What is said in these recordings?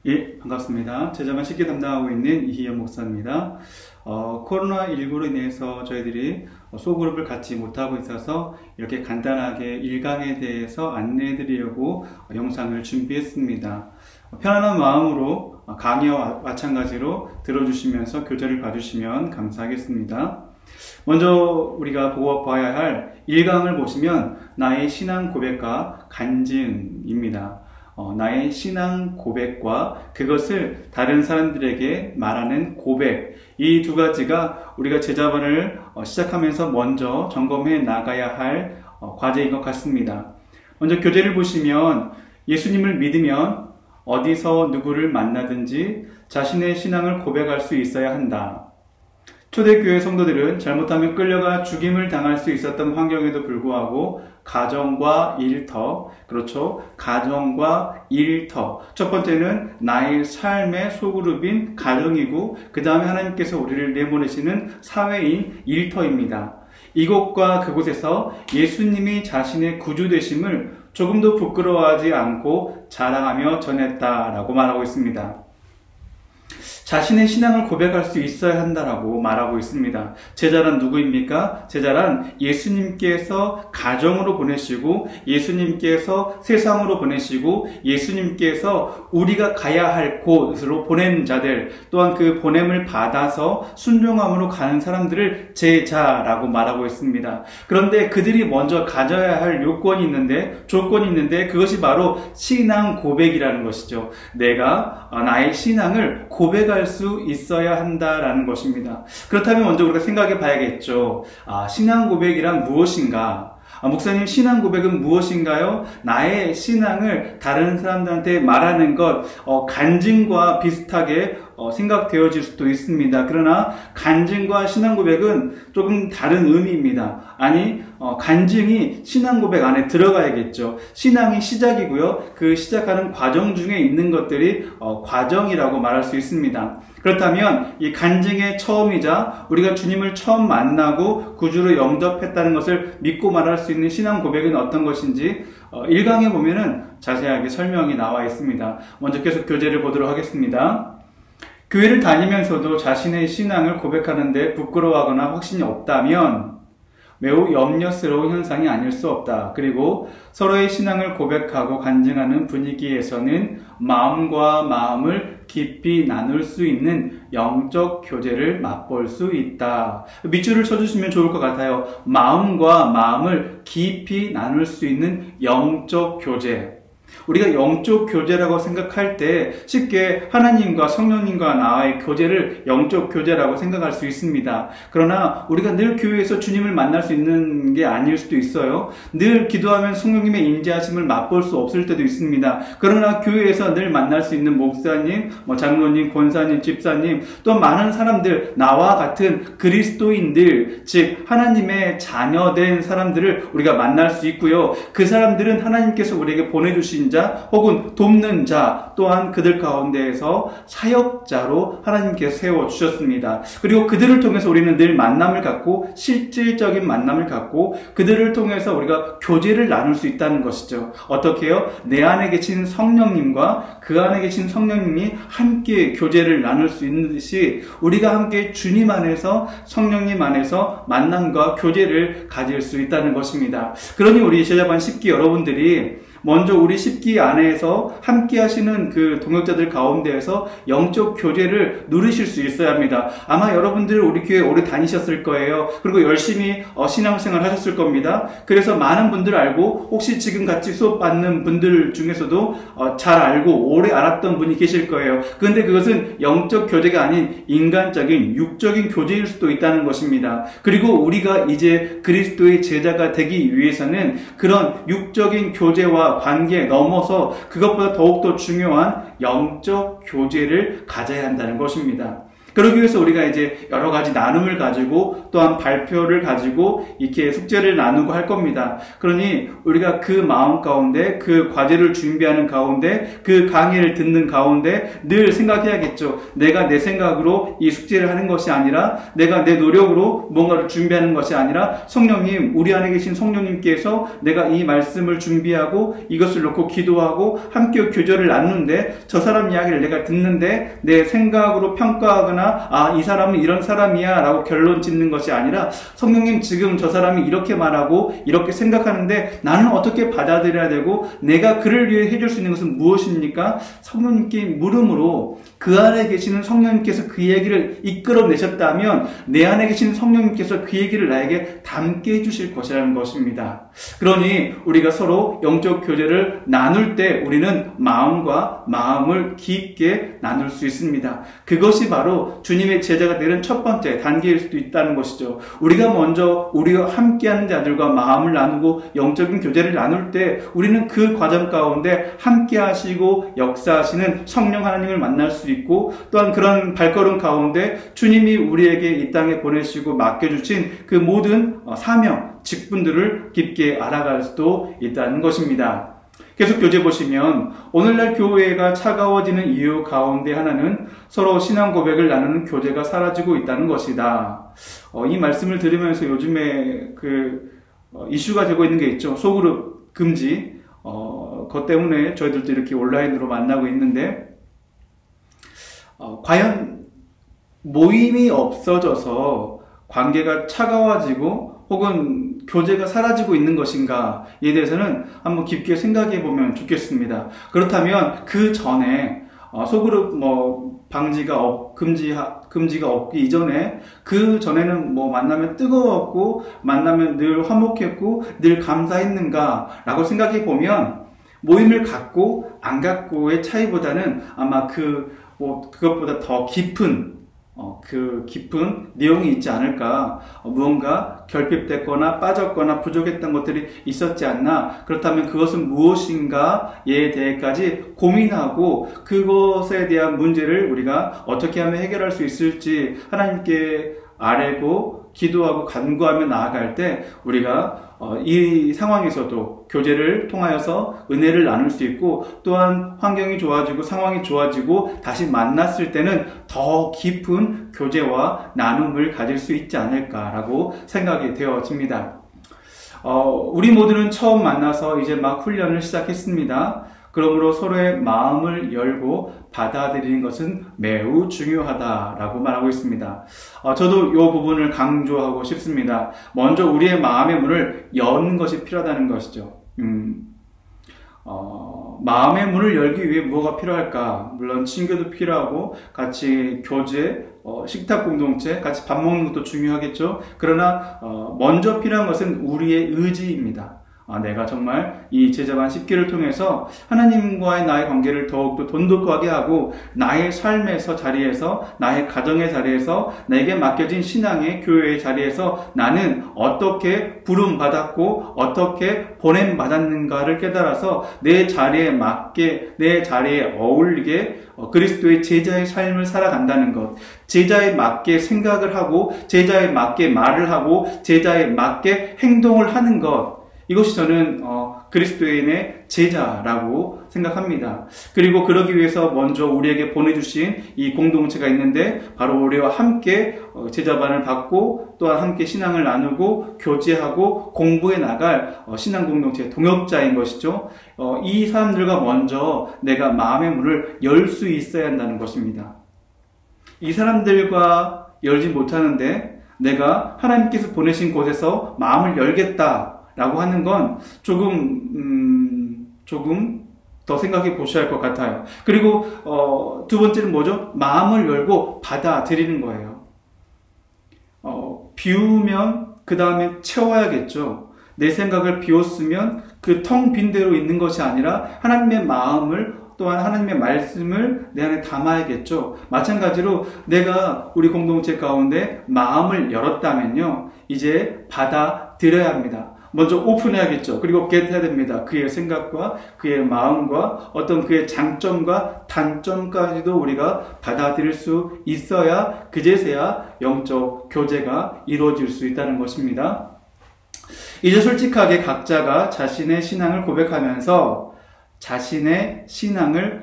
예, 반갑습니다. 제자만 쉽게 담당하고 있는 이희연 목사입니다. 코로나19로 인해서 저희들이 소그룹을 갖지 못하고 있어서 이렇게 간단하게 1강에 대해서 안내해 드리려고 영상을 준비했습니다. 편안한 마음으로 강의와 마찬가지로 들어주시면서 교재를 봐주시면 감사하겠습니다. 먼저 우리가 보고 봐야 할 1강을 보시면 나의 신앙 고백과 간증입니다. 나의 신앙 고백과 그것을 다른 사람들에게 말하는 고백, 이 두 가지가 우리가 제자반을 시작하면서 먼저 점검해 나가야 할 과제인 것 같습니다. 먼저 교재를 보시면 예수님을 믿으면 어디서 누구를 만나든지 자신의 신앙을 고백할 수 있어야 한다. 초대교회 성도들은 잘못하면 끌려가 죽임을 당할 수 있었던 환경에도 불구하고 가정과 일터, 그렇죠? 가정과 일터. 첫 번째는 나의 삶의 소그룹인 가정이고 그 다음에 하나님께서 우리를 내보내시는 사회인 일터입니다. 이곳과 그곳에서 예수님이 자신의 구주 되심을 조금도 부끄러워하지 않고 자랑하며 전했다라고 말하고 있습니다. 자신의 신앙을 고백할 수 있어야 한다라고 말하고 있습니다. 제자란 누구입니까? 제자란 예수님께서 가정으로 보내시고 예수님께서 세상으로 보내시고 예수님께서 우리가 가야 할 곳으로 보낸 자들, 또한 그 보냄을 받아서 순종함으로 가는 사람들을 제자라고 말하고 있습니다. 그런데 그들이 먼저 가져야 할 요건이 있는데, 조건이 있는데 그것이 바로 신앙 고백이라는 것이죠. 내가 나의 신앙을 고백할 수 있어야 한다라는 것입니다. 그렇다면 먼저 우리가 생각해 봐야겠죠. 신앙 고백이란 무엇인가? 목사님, 신앙 고백은 무엇인가요? 나의 신앙을 다른 사람들한테 말하는 것, 간증과 비슷하게 생각되어질 수도 있습니다. 그러나 간증과 신앙 고백은 조금 다른 의미입니다. 아니, 간증이 신앙 고백 안에 들어가야겠죠. 신앙이 시작이고요. 그 시작하는 과정 중에 있는 것들이 과정이라고 말할 수 있습니다. 그렇다면 이 간증의 처음이자 우리가 주님을 처음 만나고 구주로 영접했다는 것을 믿고 말할 수 있는 신앙 고백은 어떤 것인지 1강에 보면은 자세하게 설명이 나와 있습니다. 먼저 계속 교재를 보도록 하겠습니다. 교회를 다니면서도 자신의 신앙을 고백하는데 부끄러워하거나 확신이 없다면 매우 염려스러운 현상이 아닐 수 없다. 그리고 서로의 신앙을 고백하고 간증하는 분위기에서는 마음과 마음을 깊이 나눌 수 있는 영적 교제를 맛볼 수 있다. 밑줄을 쳐주시면 좋을 것 같아요. 마음과 마음을 깊이 나눌 수 있는 영적 교제. 우리가 영적 교제라고 생각할 때 쉽게 하나님과 성령님과 나와의 교제를 영적 교제라고 생각할 수 있습니다. 그러나 우리가 늘 교회에서 주님을 만날 수 있는 게 아닐 수도 있어요. 늘 기도하면 성령님의 임재하심을 맛볼 수 없을 때도 있습니다. 그러나 교회에서 늘 만날 수 있는 목사님, 장로님, 권사님, 집사님, 또 많은 사람들, 나와 같은 그리스도인들, 즉 하나님의 자녀된 사람들을 우리가 만날 수 있고요. 그 사람들은 하나님께서 우리에게 보내주신 자 혹은 돕는 자, 또한 그들 가운데에서 사역자로 하나님께서 세워주셨습니다. 그리고 그들을 통해서 우리는 늘 만남을 갖고 실질적인 만남을 갖고 그들을 통해서 우리가 교제를 나눌 수 있다는 것이죠. 어떻게 해요? 내 안에 계신 성령님과 그 안에 계신 성령님이 함께 교제를 나눌 수 있는 듯이 우리가 함께 주님 안에서 성령님 안에서 만남과 교제를 가질 수 있다는 것입니다. 그러니 우리 제자반 10기 여러분들이 먼저 우리 10기 안에서 함께 하시는 그 동역자들 가운데에서 영적 교제를 누리실 수 있어야 합니다. 아마 여러분들 우리 교회 오래 다니셨을 거예요. 그리고 열심히 신앙생활 하셨을 겁니다. 그래서 많은 분들 알고 혹시 지금 같이 수업 받는 분들 중에서도 잘 알고 오래 알았던 분이 계실 거예요. 그런데 그것은 영적 교제가 아닌 인간적인 육적인 교제일 수도 있다는 것입니다. 그리고 우리가 이제 그리스도의 제자가 되기 위해서는 그런 육적인 교제와 관계 넘어서 그것보다 더욱더 중요한 영적 교제를 가져야 한다는 것입니다. 그러기 위해서 우리가 이제 여러 가지 나눔을 가지고 또한 발표를 가지고 이렇게 숙제를 나누고 할 겁니다. 그러니 우리가 그 마음 가운데 그 과제를 준비하는 가운데 그 강의를 듣는 가운데 늘 생각해야겠죠. 내가 내 생각으로 이 숙제를 하는 것이 아니라 내가 내 노력으로 뭔가를 준비하는 것이 아니라 성령님, 우리 안에 계신 성령님께서 내가 이 말씀을 준비하고 이것을 놓고 기도하고 함께 교제를 나누는데 저 사람 이야기를 내가 듣는데 내 생각으로 평가하거나 이 사람은 이런 사람이야 라고 결론 짓는 것이 아니라 성령님 지금 저 사람이 이렇게 말하고 이렇게 생각하는데 나는 어떻게 받아들여야 되고 내가 그를 위해 해줄 수 있는 것은 무엇입니까? 성령님께 물음으로 그 안에 계시는 성령님께서 그 얘기를 이끌어내셨다면 내 안에 계시는 성령님께서 그 얘기를 나에게 담게 해주실 것이라는 것입니다. 그러니 우리가 서로 영적 교제를 나눌 때 우리는 마음과 마음을 깊게 나눌 수 있습니다. 그것이 바로 주님의 제자가 되는 첫 번째 단계일 수도 있다는 것이죠. 우리가 먼저 우리와 함께하는 자들과 마음을 나누고 영적인 교제를 나눌 때 우리는 그 과정 가운데 함께하시고 역사하시는 성령 하나님을 만날 수 있고 또한 그런 발걸음 가운데 주님이 우리에게 이 땅에 보내시고 맡겨주신 그 모든 사명, 직분들을 깊게 알아갈 수도 있다는 것입니다. 계속 교재 보시면 오늘날 교회가 차가워지는 이유 가운데 하나는 서로 신앙 고백을 나누는 교제가 사라지고 있다는 것이다. 이 말씀을 들으면서 요즘에 이슈가 되고 있는 게 있죠. 소그룹 금지. 그것 때문에 저희들도 이렇게 온라인으로 만나고 있는데 과연 모임이 없어져서 관계가 차가워지고 혹은 교제가 사라지고 있는 것인가에 대해서는 한번 깊게 생각해 보면 좋겠습니다. 그렇다면 그 전에 소그룹 금지가 없기 이전에 그 전에는 만나면 뜨거웠고 만나면 늘 화목했고 늘 감사했는가라고 생각해 보면 모임을 갖고 안 갖고의 차이보다는 아마 그것보다 더 깊은 내용이 있지 않을까. 무언가 결핍됐거나 빠졌거나 부족했던 것들이 있었지 않나. 그렇다면 그것은 무엇인가에 대해까지 고민하고 그것에 대한 문제를 우리가 어떻게 하면 해결할 수 있을지 하나님께 아뢰고 기도하고 간구하며 나아갈 때 우리가 이 상황에서도 교제를 통하여서 은혜를 나눌 수 있고 또한 환경이 좋아지고 상황이 좋아지고 다시 만났을 때는 더 깊은 교제와 나눔을 가질 수 있지 않을까라고 생각이 되어집니다. 우리 모두는 처음 만나서 이제 막 훈련을 시작했습니다. 그러므로 서로의 마음을 열고 받아들이는 것은 매우 중요하다라고 말하고 있습니다. 저도 이 부분을 강조하고 싶습니다. 먼저 우리의 마음의 문을 여는 것이 필요하다는 것이죠. 마음의 문을 열기 위해 뭐가 필요할까? 물론 친교도 필요하고 같이 교제, 식탁 공동체, 같이 밥 먹는 것도 중요하겠죠. 그러나 먼저 필요한 것은 우리의 의지입니다. 내가 정말 이 제자반 10기를 통해서 하나님과의 나의 관계를 더욱더 돈독하게 하고 나의 삶에서 자리에서 나의 가정의 자리에서 내게 맡겨진 신앙의 교회의 자리에서 나는 어떻게 부름받았고 어떻게 보냄받았는가를 깨달아서 내 자리에 맞게 내 자리에 어울리게 그리스도의 제자의 삶을 살아간다는 것, 제자에 맞게 생각을 하고 제자에 맞게 말을 하고 제자에 맞게 행동을 하는 것, 이것이 저는 그리스도인의 제자라고 생각합니다. 그리고 그러기 위해서 먼저 우리에게 보내주신 이 공동체가 있는데 바로 우리와 함께 제자반을 받고 또한 함께 신앙을 나누고 교제하고 공부해 나갈 신앙 공동체의 동역자인 것이죠. 이 사람들과 먼저 내가 마음의 문을 열 수 있어야 한다는 것입니다. 이 사람들과 열지 못하는데 내가 하나님께서 보내신 곳에서 마음을 열겠다 라고 하는 건 조금 더 생각해 보셔야 할 것 같아요. 그리고 두 번째는 뭐죠? 마음을 열고 받아들이는 거예요. 비우면 그 다음에 채워야겠죠. 내 생각을 비웠으면 그 텅 빈 대로 있는 것이 아니라 하나님의 마음을 또한 하나님의 말씀을 내 안에 담아야겠죠. 마찬가지로 내가 우리 공동체 가운데 마음을 열었다면요, 이제 받아들여야 합니다. 먼저 오픈해야겠죠. 그리고 겟해야 됩니다. 그의 생각과 그의 마음과 어떤 그의 장점과 단점까지도 우리가 받아들일 수 있어야 그제서야 영적 교제가 이루어질 수 있다는 것입니다. 이제 솔직하게 각자가 자신의 신앙을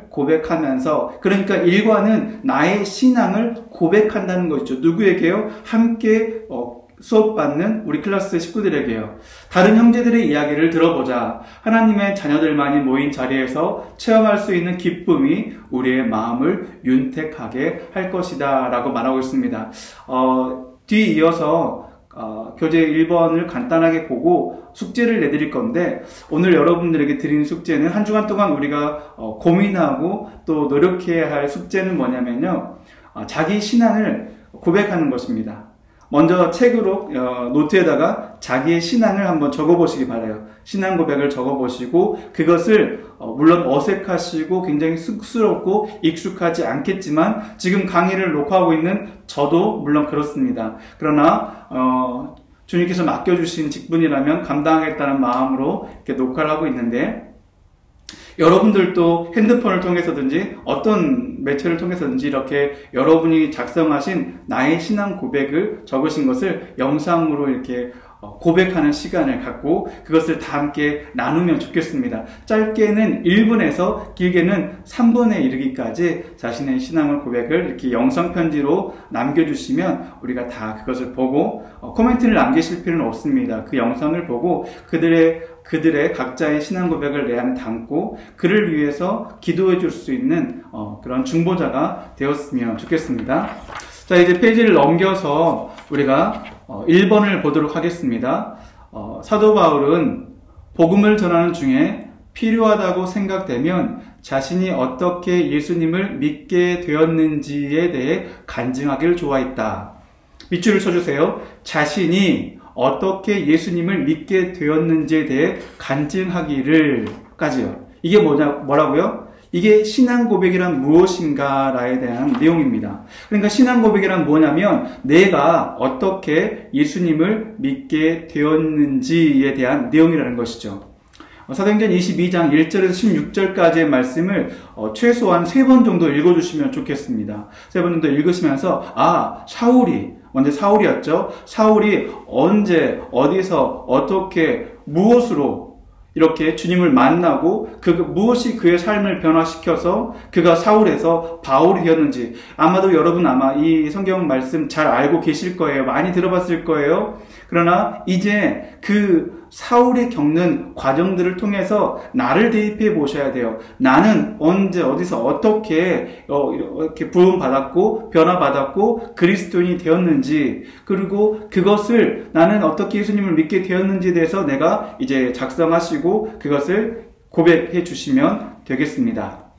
고백하면서 그러니까 일과는 나의 신앙을 고백한다는 것이죠. 누구에게요? 함께 수업받는 우리 클래스 식구들에게요. 다른 형제들의 이야기를 들어보자. 하나님의 자녀들만이 모인 자리에서 체험할 수 있는 기쁨이 우리의 마음을 윤택하게 할 것이다 라고 말하고 있습니다. 뒤이어서 교재 1번을 간단하게 보고 숙제를 내드릴 건데, 오늘 여러분들에게 드린 숙제는 한 주간 동안 우리가 고민하고 또 노력해야 할 숙제는 뭐냐면요, 자기 신앙을 고백하는 것입니다. 먼저 책으로 노트에다가 자기의 신앙을 한번 적어보시기 바라요. 신앙 고백을 적어보시고 그것을 물론 어색하시고 굉장히 쑥스럽고 익숙하지 않겠지만 지금 강의를 녹화하고 있는 저도 물론 그렇습니다. 그러나 주님께서 맡겨주신 직분이라면 감당하겠다는 마음으로 이렇게 녹화를 하고 있는데, 여러분들도 핸드폰을 통해서든지 어떤 매체를 통해서든지 이렇게 여러분이 작성하신 나의 신앙 고백을 적으신 것을 영상으로 이렇게 고백하는 시간을 갖고 그것을 다 함께 나누면 좋겠습니다. 짧게는 1분에서 길게는 3분에 이르기까지 자신의 신앙을 고백을 이렇게 영상 편지로 남겨주시면 우리가 다 그것을 보고 코멘트를 남기실 필요는 없습니다. 그 영상을 보고 그들의 각자의 신앙 고백을 내 안에 담고 그를 위해서 기도해 줄 수 있는 그런 중보자가 되었으면 좋겠습니다. 자, 이제 페이지를 넘겨서 우리가 1번을 보도록 하겠습니다. 사도 바울은 복음을 전하는 중에 필요하다고 생각되면 자신이 어떻게 예수님을 믿게 되었는지에 대해 간증하기를 좋아했다. 밑줄을 쳐주세요. 자신이 어떻게 예수님을 믿게 되었는지에 대해 간증하기를 까지요. 이게 뭐라고요? 이게 신앙 고백이란 무엇인가에 대한 내용입니다. 그러니까 신앙 고백이란 뭐냐면 내가 어떻게 예수님을 믿게 되었는지에 대한 내용이라는 것이죠. 사도행전 22장 1절에서 16절까지의 말씀을 최소한 3번 정도 읽어주시면 좋겠습니다. 3번 정도 읽으시면서 샤울이 먼저 사울이었죠. 사울이 언제 어디서 어떻게 무엇으로 이렇게 주님을 만나고 무엇이 그의 삶을 변화시켜서 그가 사울에서 바울이 되었는지, 아마도 여러분 이 성경 말씀 잘 알고 계실 거예요. 많이 들어봤을 거예요. 그러나 이제 그 사울이 겪는 과정들을 통해서 나를 대입해 보셔야 돼요. 나는 언제 어디서 어떻게 이렇게 부름받았고 변화받았고 그리스도인이 되었는지, 그리고 그것을 나는 어떻게 예수님을 믿게 되었는지에 대해서 내가 이제 작성하시고 그것을 고백해 주시면 되겠습니다.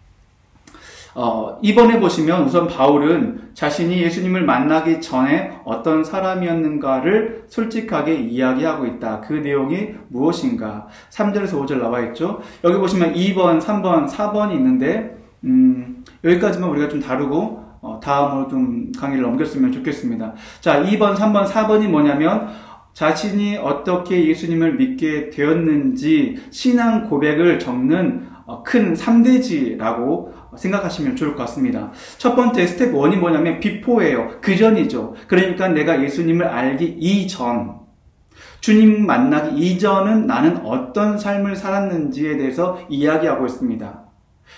이번에 보시면 우선 바울은 자신이 예수님을 만나기 전에 어떤 사람이었는가를 솔직하게 이야기하고 있다. 그 내용이 무엇인가? 3절에서 5절 나와 있죠. 여기 보시면 2번, 3번, 4번이 있는데 여기까지만 우리가 좀 다루고 다음으로 좀 강의를 넘겼으면 좋겠습니다. 자, 2번, 3번, 4번이 뭐냐면 자신이 어떻게 예수님을 믿게 되었는지 신앙 고백을 적는 큰 3대지라고 생각하시면 좋을 것 같습니다. 첫 번째 스텝 1이 뭐냐면 비포예요. 그 전이죠. 그러니까 내가 예수님을 알기 이전, 주님 만나기 이전은 나는 어떤 삶을 살았는지에 대해서 이야기하고 있습니다.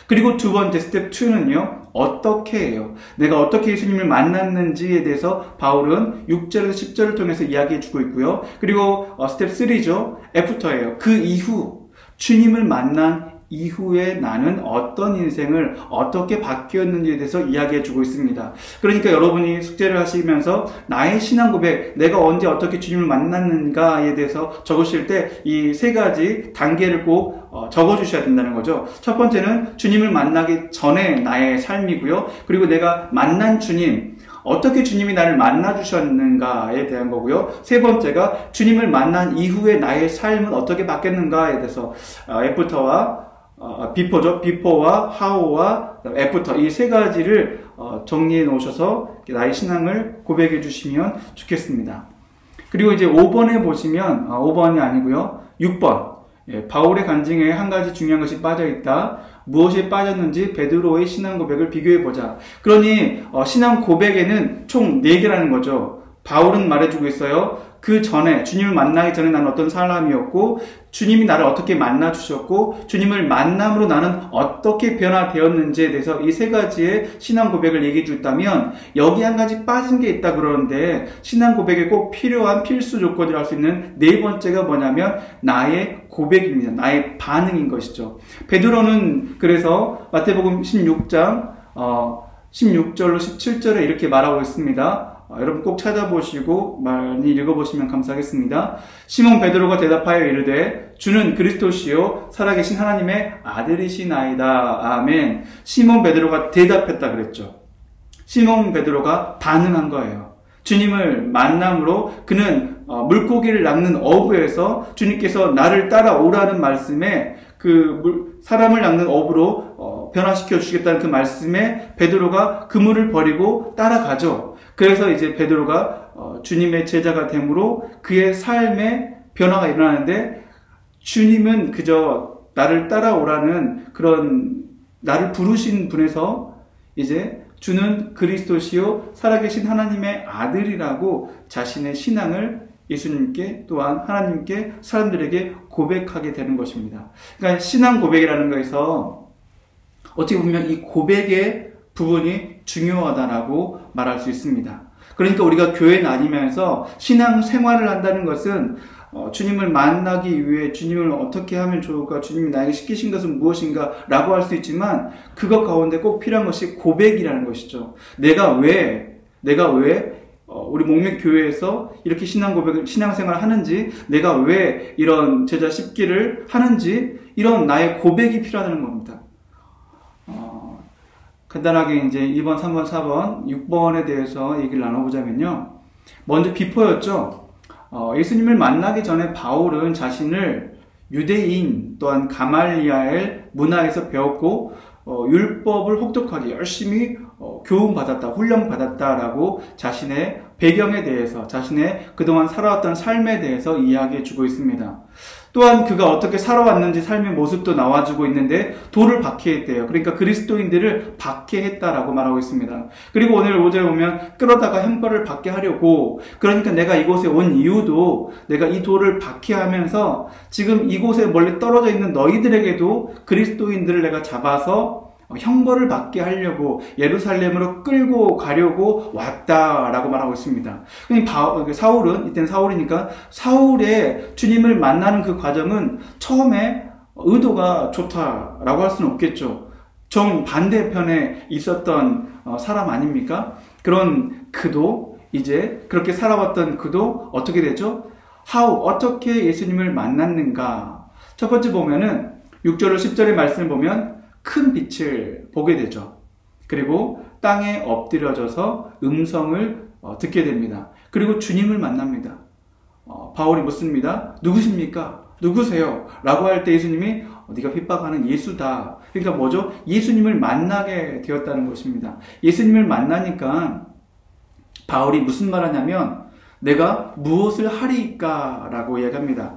그리고 두 번째 스텝 2는요. 어떻게 해요? 내가 어떻게 예수님을 만났는지에 대해서 바울은 6절에서 10절을 통해서 이야기해 주고 있고요. 그리고 스텝 3죠. 애프터예요. 그 이후 주님을 만난 이후에 나는 어떤 인생을 어떻게 바뀌었는지에 대해서 이야기해 주고 있습니다. 그러니까 여러분이 숙제를 하시면서 나의 신앙 고백, 내가 언제 어떻게 주님을 만났는가에 대해서 적으실 때 이 3가지 단계를 꼭 적어 주셔야 된다는 거죠. 첫 번째는 주님을 만나기 전에 나의 삶이고요. 그리고 내가 만난 주님, 어떻게 주님이 나를 만나주셨는가에 대한 거고요. 세 번째가 주님을 만난 이후에 나의 삶은 어떻게 바뀌었는가에 대해서 애프터와 비포죠. 비포와 하우와 애프터, 이 3가지를 정리해 놓으셔서 나의 신앙을 고백해 주시면 좋겠습니다. 그리고 이제 5번에 보시면 5번이 아니고요. 6번. 바울의 간증에 한 가지 중요한 것이 빠져있다. 무엇이 빠졌는지 베드로의 신앙 고백을 비교해보자. 그러니 신앙 고백에는 총 4개라는 거죠. 바울은 말해주고 있어요. 그 전에, 주님을 만나기 전에 나는 어떤 사람이었고, 주님이 나를 어떻게 만나주셨고, 주님을 만남으로 나는 어떻게 변화되었는지에 대해서 이 3가지의 신앙 고백을 얘기해 줬다면, 여기 한 가지 빠진 게 있다 그러는데, 신앙 고백에 꼭 필요한 필수 조건이라고 할 수 있는 4번째가 뭐냐면, 나의 고백입니다. 나의 반응인 것이죠. 베드로는 그래서 마태복음 16장, 16절로 17절에 이렇게 말하고 있습니다. 여러분 꼭 찾아보시고 많이 읽어보시면 감사하겠습니다. 시몬 베드로가 대답하여 이르되 주는 그리스도시요 살아계신 하나님의 아들이시나이다. 아멘. 시몬 베드로가 대답했다 그랬죠. 시몬 베드로가 반응한 거예요. 주님을 만남으로 그는 물고기를 낚는 어부에서 주님께서 나를 따라오라는 말씀에 사람을 낚는 어부로 변화시켜 주시겠다는 그 말씀에 베드로가 그물을 버리고 따라가죠. 그래서 이제 베드로가 주님의 제자가 됨으로 그의 삶에 변화가 일어나는데, 주님은 그저 나를 따라오라는 그런 나를 부르신 분에서 이제 주는 그리스도시요 살아계신 하나님의 아들이라고 자신의 신앙을 예수님께 또한 하나님께 사람들에게 고백하게 되는 것입니다. 그러니까 신앙 고백이라는 것에서 어떻게 보면 이 고백의 부분이 중요하다라고 말할 수 있습니다. 그러니까 우리가 교회 다니면서 신앙 생활을 한다는 것은 주님을 만나기 위해 주님을 어떻게 하면 좋을까, 주님이 나에게 시키신 것은 무엇인가 라고 할 수 있지만, 그것 가운데 꼭 필요한 것이 고백이라는 것이죠. 내가 왜 우리 목맥교회에서 이렇게 신앙생활을 하는지, 내가 왜 이런 제자 십기를 하는지, 이런 나의 고백이 필요하다는 겁니다. 간단하게 이제 2번, 3번, 4번, 6번에 대해서 얘기를 나눠보자면요. 먼저 비포였죠. 예수님을 만나기 전에 바울은 자신을 유대인 또한 가말리엘 문화에서 배웠고 율법을 혹독하게 열심히 교훈받았다, 훈련받았다라고 자신의 배경에 대해서, 자신의 그동안 살아왔던 삶에 대해서 이야기해 주고 있습니다. 또한 그가 어떻게 살아왔는지 삶의 모습도 나와주고 있는데 돌을 박해했대요. 그러니까 그리스도인들을 박해했다라고 말하고 있습니다. 그리고 오늘 5절에 보면 끌어다가 형벌을 받게 하려고, 그러니까 내가 이곳에 온 이유도 내가 이 돌을 박해하면서 지금 이곳에 멀리 떨어져 있는 너희들에게도 그리스도인들을 내가 잡아서 형벌을 받게 하려고 예루살렘으로 끌고 가려고 왔다라고 말하고 있습니다. 사울은, 이때는 사울이니까 사울의 주님을 만나는 그 과정은 처음에 의도가 좋다라고 할 수는 없겠죠. 정반대편에 있었던 사람 아닙니까? 그런 그도 이제 그렇게 살아왔던 그도 어떻게 되죠? 어떻게 예수님을 만났는가? 첫 번째 보면은 6절로 10절의 말씀을 보면 큰 빛을 보게 되죠. 그리고 땅에 엎드려져서 음성을 듣게 됩니다. 그리고 주님을 만납니다. 바울이 묻습니다. 누구십니까? 누구세요? 라고 할 때 예수님이 네가 핍박하는 예수다. 그러니까 뭐죠? 예수님을 만나게 되었다는 것입니다. 예수님을 만나니까 바울이 무슨 말 하냐면 내가 무엇을 하리까? 라고 이야기합니다.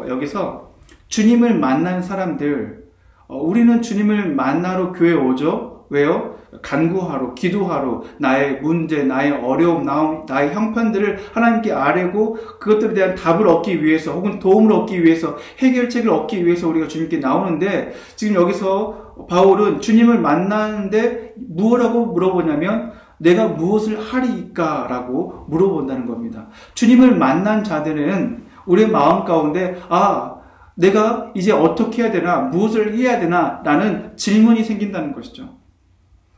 여기서 주님을 만난 사람들, 우리는 주님을 만나러 교회에 오죠. 왜요? 간구하러, 기도하러, 나의 문제, 나의 어려움, 나의 형편들을 하나님께 아뢰고 그것들에 대한 답을 얻기 위해서 혹은 도움을 얻기 위해서, 해결책을 얻기 위해서 우리가 주님께 나오는데, 지금 여기서 바울은 주님을 만나는데 무엇라고 물어보냐면 내가 무엇을 하리까? 라고 물어본다는 겁니다. 주님을 만난 자들은 우리의 마음 가운데 내가 이제 어떻게 해야 되나, 무엇을 해야 되나 라는 질문이 생긴다는 것이죠.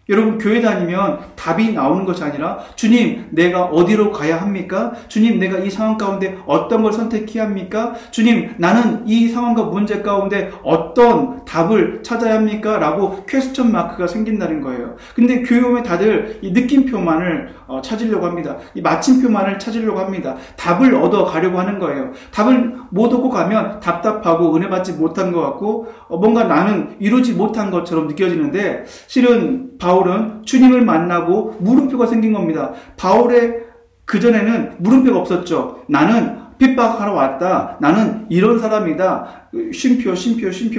여러분, 교회 다니면 답이 나오는 것이 아니라 주님, 내가 어디로 가야 합니까? 주님, 내가 이 상황 가운데 어떤 걸 선택해야 합니까? 주님, 나는 이 상황과 문제 가운데 어떤 답을 찾아야 합니까? 라고 퀘스천 마크가 생긴다는 거예요. 근데 교회 오면 다들 이 느낌표만을 찾으려고 합니다. 이 마침표만을 찾으려고 합니다. 답을 얻어 가려고 하는 거예요. 답을 못 얻고 가면 답답하고 은혜 받지 못한 것 같고 뭔가 나는 이루지 못한 것처럼 느껴지는데, 실은 바울은 주님을 만나고 물음표가 생긴 겁니다. 바울의 그전에는 물음표가 없었죠. 나는 핍박하러 왔다. 나는 이런 사람이다. 쉼표,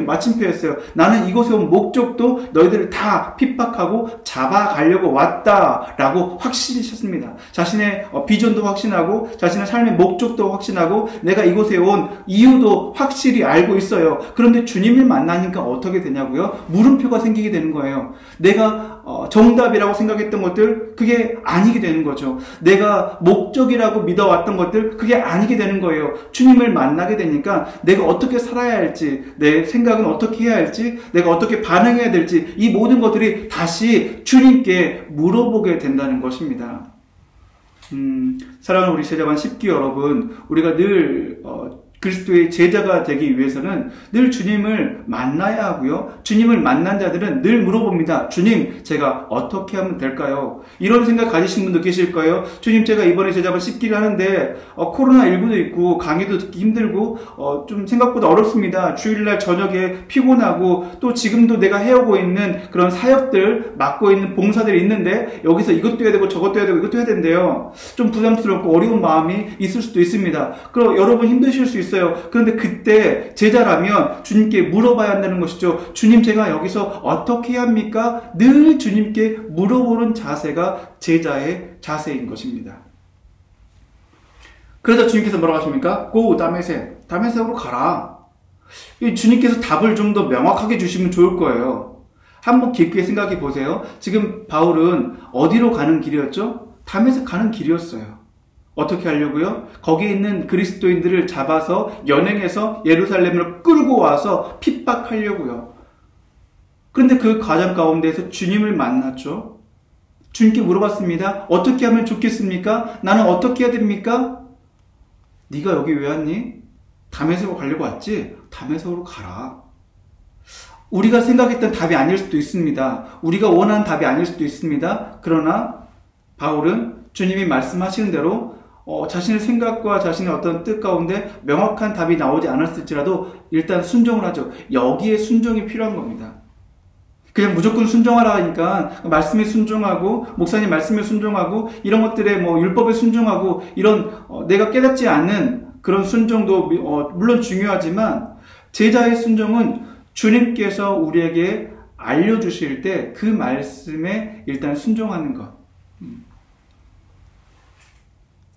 마침표였어요. 나는 이곳에 온 목적도 너희들을 다 핍박하고 잡아가려고 왔다. 라고 확신하셨습니다. 자신의 비전도 확신하고 자신의 삶의 목적도 확신하고 내가 이곳에 온 이유도 확실히 알고 있어요. 그런데 주님을 만나니까 어떻게 되냐고요? 물음표가 생기게 되는 거예요. 내가 정답이라고 생각했던 것들 그게 아니게 되는 거죠. 내가 목적이라고 믿어왔던 것들 그게 아니게 되는 거예요. 주님을 만나게 되니까 내가 어떻게 살아야 할지, 내 생각은 어떻게 해야 할지, 내가 어떻게 반응해야 될지 이 모든 것들이 다시 주님께 물어보게 된다는 것입니다. 사랑하는 우리 제자반 10기 여러분, 우리가 늘 그리스도의 제자가 되기 위해서는 늘 주님을 만나야 하고요. 주님을 만난 자들은 늘 물어봅니다. 주님, 제가 어떻게 하면 될까요? 이런 생각 가지신 분도 계실 거예요. 주님, 제가 이번에 제자반 10기를 하는데 코로나19도 있고 강의도 듣기 힘들고 좀 생각보다 어렵습니다. 주일날 저녁에 피곤하고 또 지금도 내가 해오고 있는 그런 사역들, 맡고 있는 봉사들이 있는데 여기서 이것도 해야 되고 저것도 해야 되고 이것도 해야 된대요. 좀 부담스럽고 어려운 마음이 있을 수도 있습니다. 그럼 여러분 힘드실 수 있어요. 그런데 그때 제자라면 주님께 물어봐야 한다는 것이죠. 주님, 제가 여기서 어떻게 해야 합니까? 늘 주님께 물어보는 자세가 제자의 자세인 것입니다. 그래서 주님께서 뭐라고 하십니까? 고 다메섹으로 가라. 주님께서 답을 좀 더 명확하게 주시면 좋을 거예요. 한번 깊게 생각해 보세요. 지금 바울은 어디로 가는 길이었죠? 다메섹 가는 길이었어요. 어떻게 하려고요? 거기에 있는 그리스도인들을 잡아서 연행해서 예루살렘으로 끌고 와서 핍박하려고요. 그런데 그 과정 가운데에서 주님을 만났죠. 주님께 물어봤습니다. 어떻게 하면 좋겠습니까? 나는 어떻게 해야 됩니까? 네가 여기 왜 왔니? 다메섹으로 가려고 왔지? 다메섹으로 가라. 우리가 생각했던 답이 아닐 수도 있습니다. 우리가 원하는 답이 아닐 수도 있습니다. 그러나 바울은 주님이 말씀하시는 대로 자신의 생각과 자신의 어떤 뜻 가운데 명확한 답이 나오지 않았을지라도 일단 순종을 하죠. 여기에 순종이 필요한 겁니다. 그냥 무조건 순종하라 하니까 말씀에 순종하고 목사님 말씀에 순종하고 이런 것들에 율법에 순종하고 이런 내가 깨닫지 않는 그런 순종도 물론 중요하지만 제자의 순종은 주님께서 우리에게 알려주실 때 그 말씀에 일단 순종하는 것.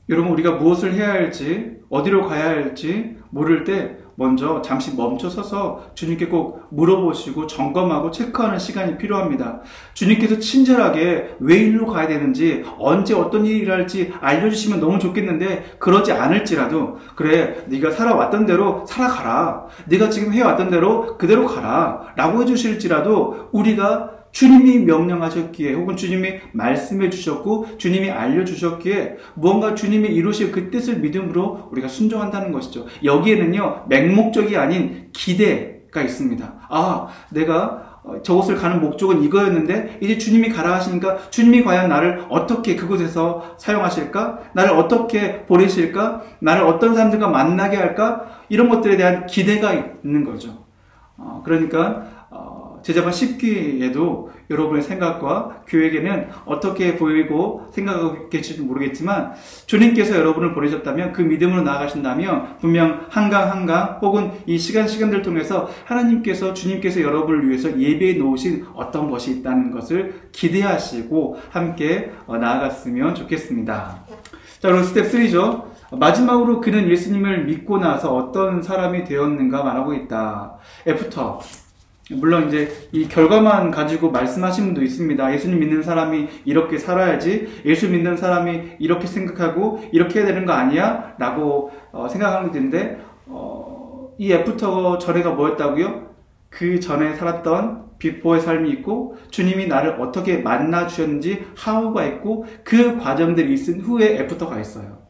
여러분, 우리가 무엇을 해야 할지, 어디로 가야 할지 모를 때 먼저 잠시 멈춰서서 주님께 꼭 물어보시고 점검하고 체크하는 시간이 필요합니다. 주님께서 친절하게 왜 일로 가야 되는지, 언제 어떤 일이 일어날지 알려주시면 너무 좋겠는데 그러지 않을지라도 그래, 네가 살아왔던 대로 살아가라. 네가 지금 해왔던 대로 그대로 가라. 라고 해주실지라도 우리가 주님이 명령하셨기에 혹은 주님이 말씀해 주셨고 주님이 알려주셨기에 무언가 주님이 이루실 그 뜻을 믿음으로 우리가 순종한다는 것이죠. 여기에는요, 맹목적이 아닌 기대가 있습니다. 내가 저곳을 가는 목적은 이거였는데 이제 주님이 가라 하시니까 주님이 과연 나를 어떻게 그곳에서 사용하실까? 나를 어떻게 보내실까? 나를 어떤 사람들과 만나게 할까? 이런 것들에 대한 기대가 있는 거죠. 그러니까 제자반 10기에도 여러분의 생각과 교회에게는 어떻게 보이고 생각하고 계실지 모르겠지만 주님께서 여러분을 보내셨다면 그 믿음으로 나아가신다면 분명 한강 혹은 이 시간들을 통해서 하나님께서 주님께서 여러분을 위해서 예배해 놓으신 어떤 것이 있다는 것을 기대하시고 함께 나아갔으면 좋겠습니다. 자, 그럼 스텝 3죠. 마지막으로 그는 예수님을 믿고 나서 어떤 사람이 되었는가 말하고 있다. 애프터. 물론 이제 이 결과만 가지고 말씀하신 분도 있습니다. 예수님 믿는 사람이 이렇게 살아야지, 예수 믿는 사람이 이렇게 생각하고 이렇게 해야 되는 거 아니야? 라고 생각하는 게 있는데 이 애프터 전에가 뭐였다고요? 그 전에 살았던 비포의 삶이 있고 주님이 나를 어떻게 만나 주셨는지 하우가 있고 그 과정들이 있은 후에 애프터가 있어요.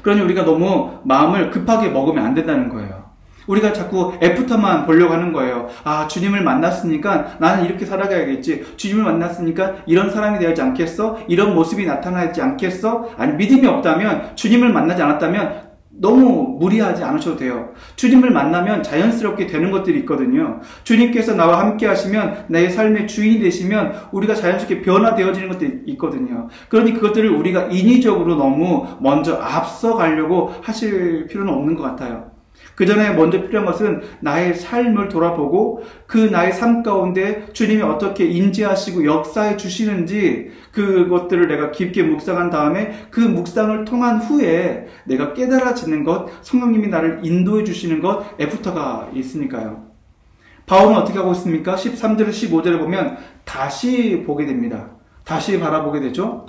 그러니 우리가 너무 마음을 급하게 먹으면 안 된다는 거예요. 우리가 자꾸 애프터만 보려고 하는 거예요. 주님을 만났으니까 나는 이렇게 살아가야겠지. 주님을 만났으니까 이런 사람이 되지 않겠어? 이런 모습이 나타나지 않겠어? 아니, 믿음이 없다면, 주님을 만나지 않았다면 너무 무리하지 않으셔도 돼요. 주님을 만나면 자연스럽게 되는 것들이 있거든요. 주님께서 나와 함께 하시면, 나의 삶의 주인이 되시면 우리가 자연스럽게 변화되어지는 것들이 있거든요. 그러니 그것들을 우리가 인위적으로 너무 먼저 앞서 가려고 하실 필요는 없는 것 같아요. 그 전에 먼저 필요한 것은 나의 삶을 돌아보고 그 나의 삶 가운데 주님이 어떻게 인지하시고 역사해 주시는지 그것들을 내가 깊게 묵상한 다음에 그 묵상을 통한 후에 내가 깨달아지는 것, 성령님이 나를 인도해 주시는 것, 애프터가 있으니까요. 바울은 어떻게 하고 있습니까? 13절에서 15절에 보면 다시 보게 됩니다. 다시 바라보게 되죠.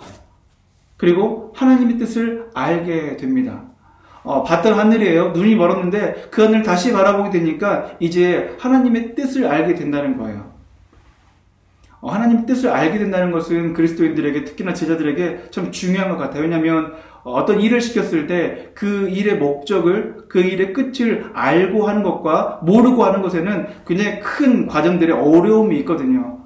그리고 하나님의 뜻을 알게 됩니다. 봤던 하늘이에요. 눈이 멀었는데 그 하늘을 다시 바라보게 되니까 이제 하나님의 뜻을 알게 된다는 거예요. 하나님의 뜻을 알게 된다는 것은 그리스도인들에게, 특히나 제자들에게 참 중요한 것 같아요. 왜냐하면 어떤 일을 시켰을 때 그 일의 목적을, 그 일의 끝을 알고 하는 것과 모르고 하는 것에는 굉장히 큰 과정들의 어려움이 있거든요.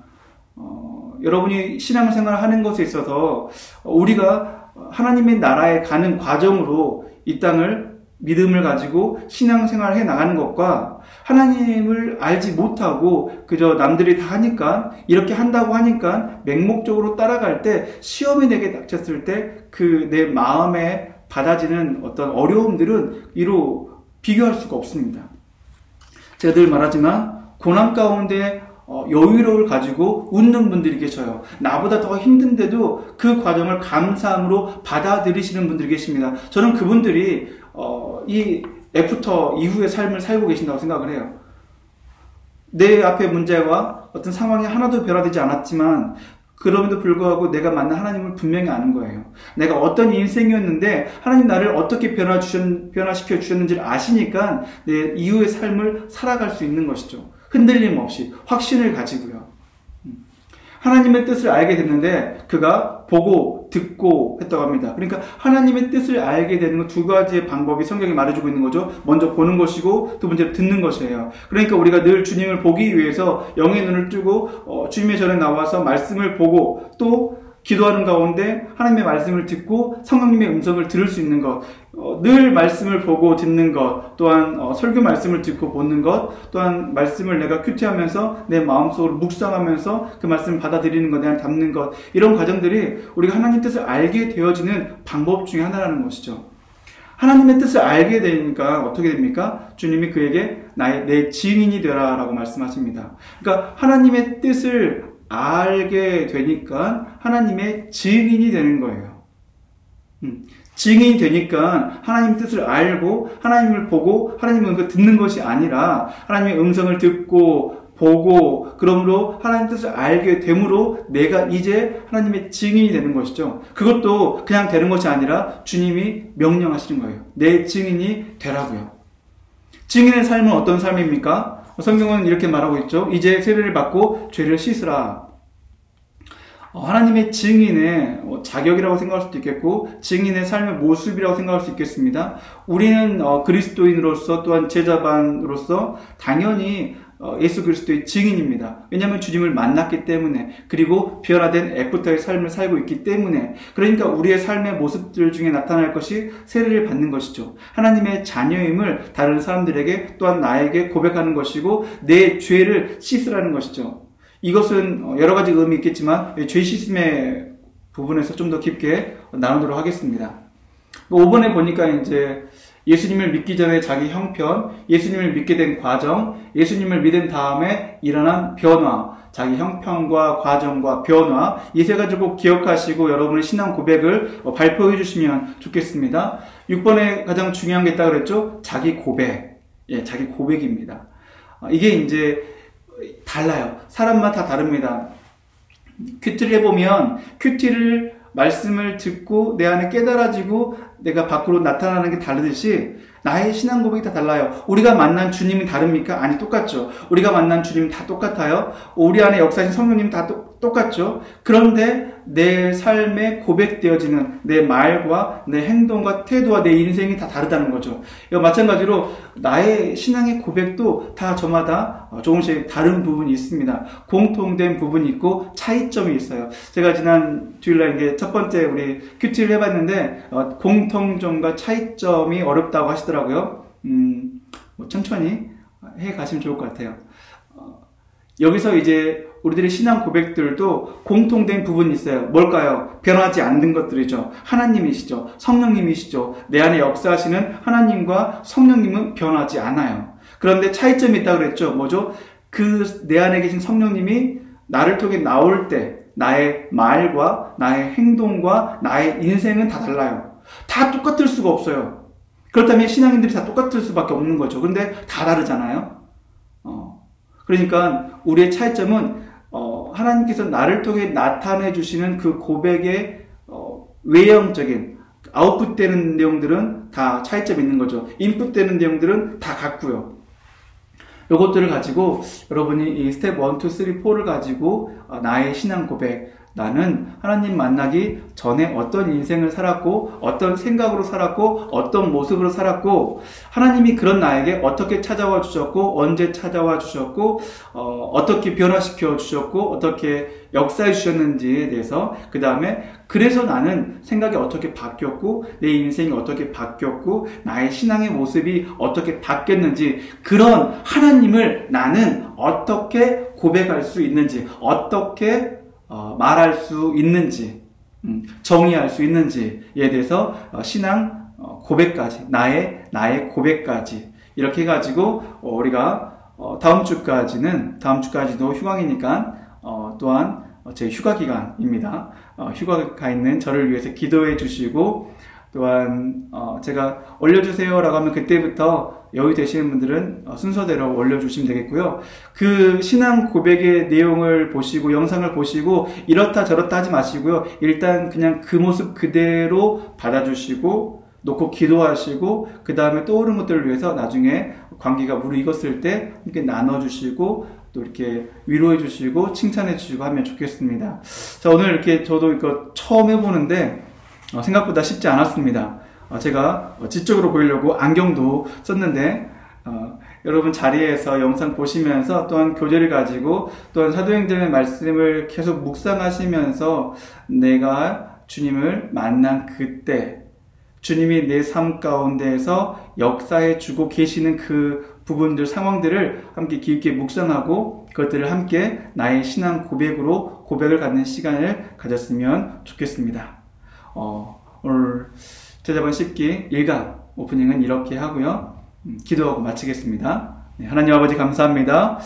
여러분이 신앙생활을 하는 것에 있어서 우리가 하나님의 나라에 가는 과정으로 이 땅을 믿음을 가지고 신앙생활을 해 나가는 것과 하나님을 알지 못하고 그저 남들이 다 하니까, 이렇게 한다고 하니까 맹목적으로 따라갈 때, 시험에 내게 닥쳤을 때 그 내 마음에 받아지는 어떤 어려움들은 이로 비교할 수가 없습니다. 제가 늘 말하지만 고난 가운데 여유로움을 가지고 웃는 분들이 계셔요. 나보다 더 힘든데도 그 과정을 감사함으로 받아들이시는 분들이 계십니다. 저는 그분들이 이 애프터 이후의 삶을 살고 계신다고 생각을 해요. 내 앞에 문제와 어떤 상황이 하나도 변화되지 않았지만 그럼에도 불구하고 내가 만난 하나님을 분명히 아는 거예요. 내가 어떤 인생이었는데 하나님 나를 어떻게 변화시켜 주셨는지를 아시니까 내 이후의 삶을 살아갈 수 있는 것이죠. 흔들림 없이 확신을 가지고요. 하나님의 뜻을 알게 됐는데 그가 보고 듣고 했다고 합니다. 그러니까 하나님의 뜻을 알게 되는 건 두 가지의 방법이 성경이 말해주고 있는 거죠. 먼저 보는 것이고 두 번째로 듣는 것이에요. 그러니까 우리가 늘 주님을 보기 위해서 영의 눈을 뜨고 주님의 전에 나와서 말씀을 보고 또 기도하는 가운데 하나님의 말씀을 듣고 성령님의 음성을 들을 수 있는 것, 늘 말씀을 보고 듣는 것, 또한 설교 말씀을 듣고 보는 것, 또한 말씀을 내가 큐티하면서 내 마음속으로 묵상하면서 그 말씀을 받아들이는 것, 내 안에 담는 것, 이런 과정들이 우리가 하나님 뜻을 알게 되어지는 방법 중에 하나라는 것이죠. 하나님의 뜻을 알게 되니까 어떻게 됩니까? 주님이 그에게 내 증인이 되라 라고 말씀하십니다. 그러니까 하나님의 뜻을 알게 되니까 하나님의 증인이 되는 거예요. 증인이 되니까 하나님의 뜻을 알고 하나님을 보고 하나님의 음성을 듣는 것이 아니라 하나님의 음성을 듣고 보고 그러므로 하나님의 뜻을 알게 되므로 내가 이제 하나님의 증인이 되는 것이죠. 그것도 그냥 되는 것이 아니라 주님이 명령하시는 거예요. 내 증인이 되라고요. 증인의 삶은 어떤 삶입니까? 성경은 이렇게 말하고 있죠. 이제 세례를 받고 죄를 씻으라. 하나님의 증인의 자격이라고 생각할 수도 있겠고 증인의 삶의 모습이라고 생각할 수 있겠습니다. 우리는 그리스도인으로서 또한 제자반으로서 당연히 예수 그리스도의 증인입니다. 왜냐하면 주님을 만났기 때문에, 그리고 변화된 애프터의 삶을 살고 있기 때문에, 그러니까 우리의 삶의 모습들 중에 나타날 것이 세례를 받는 것이죠. 하나님의 자녀임을 다른 사람들에게 또한 나에게 고백하는 것이고 내 죄를 씻으라는 것이죠. 이것은 여러 가지 의미 있겠지만 죄 씻음의 부분에서 좀 더 깊게 나누도록 하겠습니다. 5번에 보니까 이제 예수님을 믿기 전에 자기 형편, 예수님을 믿게 된 과정, 예수님을 믿은 다음에 일어난 변화, 자기 형편과 과정과 변화, 이 세 가지 꼭 기억하시고 여러분의 신앙 고백을 발표해 주시면 좋겠습니다. 6번에 가장 중요한 게 있다고 그랬죠? 자기 고백. 자기 고백입니다. 이게 이제 달라요. 사람마다 다 다릅니다. 큐티를 해보면 큐티를 말씀을 듣고 내 안에 깨달아지고 내가 밖으로 나타나는 게 다르듯이 나의 신앙 고백이 다 달라요. 우리가 만난 주님이 다릅니까? 아니, 똑같죠. 우리가 만난 주님 다 똑같아요. 우리 안에 역사하신 성령님 다 똑같죠? 그런데 내 삶에 고백되어지는 내 말과 내 행동과 태도와 내 인생이 다 다르다는 거죠. 이거 마찬가지로 나의 신앙의 고백도 다 저마다 조금씩 다른 부분이 있습니다. 공통된 부분이 있고 차이점이 있어요. 제가 지난 주일날 이게 첫 번째 우리 큐티를 해봤는데 공통점과 차이점이 어렵다고 하시더라고요. 천천히 해 가시면 좋을 것 같아요. 여기서 이제 우리들의 신앙 고백들도 공통된 부분이 있어요. 뭘까요? 변하지 않는 것들이죠. 하나님이시죠. 성령님이시죠. 내 안에 역사하시는 하나님과 성령님은 변하지 않아요. 그런데 차이점이 있다고 그랬죠. 뭐죠? 그 내 안에 계신 성령님이 나를 통해 나올 때 나의 말과 나의 행동과 나의 인생은 다 달라요. 다 똑같을 수가 없어요. 그렇다면 신앙인들이 다 똑같을 수밖에 없는 거죠. 근데 다 다르잖아요. 그러니까 우리의 차이점은 하나님께서 나를 통해 나타내 주시는 그 고백의 외형적인 아웃풋되는 내용들은 다 차이점이 있는 거죠. 인풋되는 내용들은 다 같고요. 요것들을 가지고 여러분이 이 스텝 1, 2, 3, 4를 가지고 나의 신앙 고백, 나는 하나님 만나기 전에 어떤 인생을 살았고 어떤 생각으로 살았고 어떤 모습으로 살았고 하나님이 그런 나에게 어떻게 찾아와 주셨고 언제 찾아와 주셨고 어떻게 변화시켜 주셨고 어떻게 역사해 주셨는지에 대해서 그 다음에 그래서 나는 생각이 어떻게 바뀌었고 내 인생이 어떻게 바뀌었고 나의 신앙의 모습이 어떻게 바뀌었는지 그런 하나님을 나는 어떻게 고백할 수 있는지 어떻게 말할 수 있는지 정의할 수 있는지에 대해서 신앙 고백까지 나의 고백까지 이렇게 해가지고 우리가 다음 주까지도 휴강이니까 또한 제 휴가 기간입니다. 휴가 가 있는 저를 위해서 기도해 주시고 또한 제가 올려주세요 라고 하면 그때부터 여유 되시는 분들은 순서대로 올려주시면 되겠고요. 그 신앙 고백의 내용을 보시고 영상을 보시고 이렇다 저렇다 하지 마시고요. 일단 그냥 그 모습 그대로 받아주시고 놓고 기도하시고 그 다음에 떠오른 것들을 위해서 나중에 관계가 무르익었을 때 이렇게 나눠주시고 또 이렇게 위로해 주시고 칭찬해 주시고 하면 좋겠습니다. 자, 오늘 이렇게 저도 이거 처음 해보는데 생각보다 쉽지 않았습니다. 제가 지적으로 보이려고 안경도 썼는데 여러분 자리에서 영상 보시면서 또한 교제를 가지고 또한 사도행전의 말씀을 계속 묵상하시면서 내가 주님을 만난 그때 주님이 내 삶 가운데에서 역사해 주고 계시는 그 부분들, 상황들을 함께 깊게 묵상하고 그것들을 함께 나의 신앙 고백으로 고백을 갖는 시간을 가졌으면 좋겠습니다. 오늘 제자반 10기 1강 오프닝은 이렇게 하고요. 기도하고 마치겠습니다. 네, 하나님 아버지 감사합니다.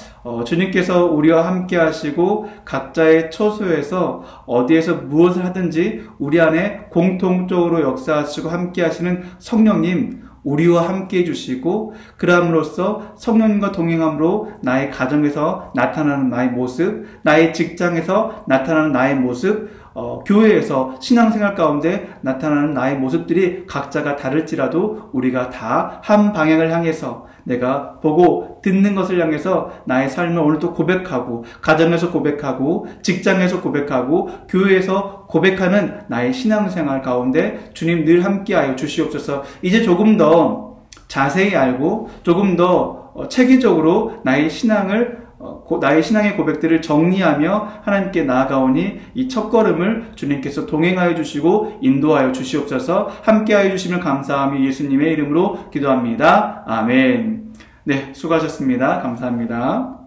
주님께서 우리와 함께 하시고 각자의 처소에서 어디에서 무엇을 하든지 우리 안에 공통적으로 역사하시고 함께 하시는 성령님 우리와 함께 해주시고 그럼으로써 성령님과 동행함으로 나의 가정에서 나타나는 나의 모습, 나의 직장에서 나타나는 나의 모습, 교회에서 신앙생활 가운데 나타나는 나의 모습들이 각자가 다를지라도 우리가 다 한 방향을 향해서 내가 보고 듣는 것을 향해서 나의 삶을 오늘도 고백하고 가정에서 고백하고 직장에서 고백하고 교회에서 고백하는 나의 신앙생활 가운데 주님 늘 함께하여 주시옵소서. 이제 조금 더 자세히 알고 조금 더 체계적으로 나의 신앙의 고백들을 정리하며 하나님께 나아가오니 이 첫걸음을 주님께서 동행하여 주시고 인도하여 주시옵소서. 함께하여 주시면 감사하며 예수님의 이름으로 기도합니다. 아멘. 네, 수고하셨습니다. 감사합니다.